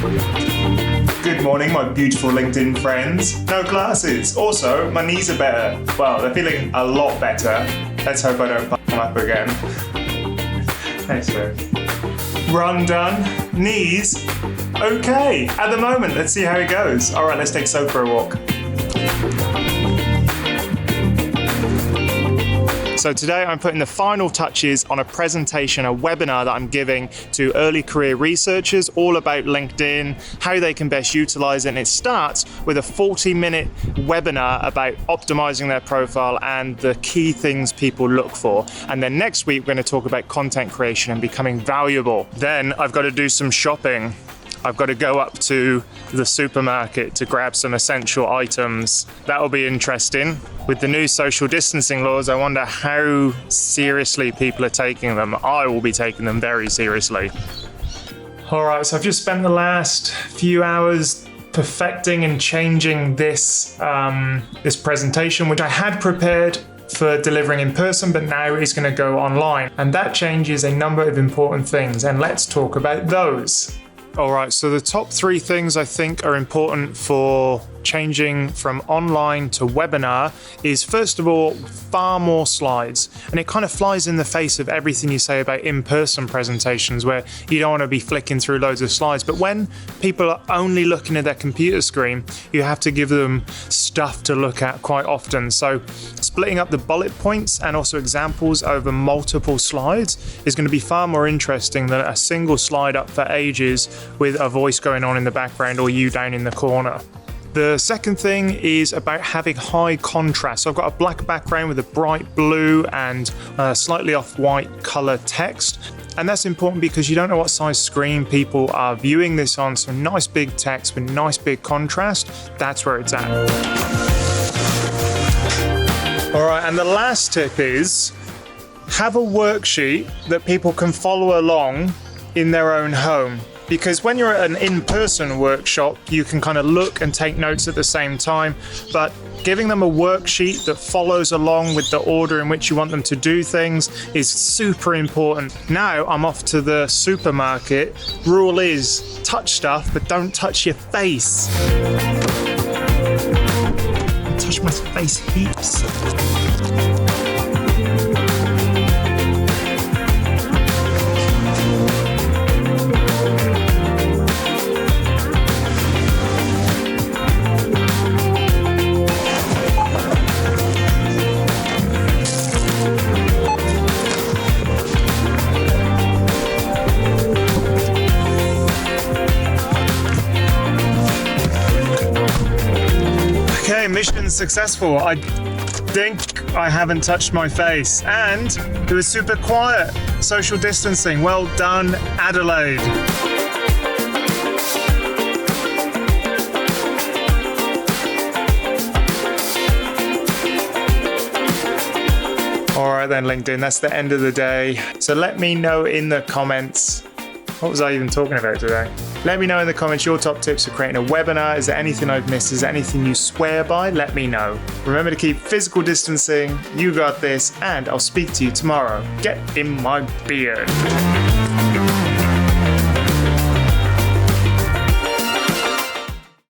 Good morning, my beautiful LinkedIn friends. No glasses. Also, my knees are better. Well, they're feeling a lot better. Let's hope I don't bump them up again. Thanks, sir. Run done. Knees. Okay. At the moment, let's see how it goes. All right, let's take Soap for a walk. So today I'm putting the final touches on a presentation, a webinar that I'm giving to early career researchers all about LinkedIn, how they can best utilize it. And it starts with a 40-minute webinar about optimizing their profile and the key things people look for. And then next week, we're going to talk about content creation and becoming valuable. Then I've got to do some shopping. I've got to go up to the supermarket to grab some essential items. That'll be interesting. With the new social distancing laws, I wonder how seriously people are taking them. I will be taking them very seriously. All right, so I've just spent the last few hours perfecting and changing this presentation, which I had prepared for delivering in person, but now is going to go online. And that changes a number of important things, and let's talk about those. All right, so the top 3 things I think are important for changing from online to webinar is, first of all, far more slides. And it kind of flies in the face of everything you say about in-person presentations where you don't want to be flicking through loads of slides. But when people are only looking at their computer screen, you have to give them stuff to look at quite often. So splitting up the bullet points and also examples over multiple slides is going to be far more interesting than a single slide up for ages with a voice going on in the background or you down in the corner. The second thing is about having high contrast. So I've got a black background with a bright blue and slightly off-white color text. And that's important because you don't know what size screen people are viewing this on. So nice big text with nice big contrast, that's where it's at. All right, and the last tip is have a worksheet that people can follow along in their own home. Because when you're at an in-person workshop, you can kind of look and take notes at the same time, but giving them a worksheet that follows along with the order in which you want them to do things is super important. Now I'm off to the supermarket. Rule is touch stuff, but don't touch your face. I touch my face heaps. Mission successful. I think I haven't touched my face, and it was super quiet. Social distancing. Well done, Adelaide. All right then, LinkedIn, that's the end of the day. So let me know in the comments, what was I even talking about today? Let me know in the comments your top tips for creating a webinar. Is there anything I've missed? Is there anything you swear by? Let me know. Remember to keep physical distancing. You got this, and I'll speak to you tomorrow. Get in my beard.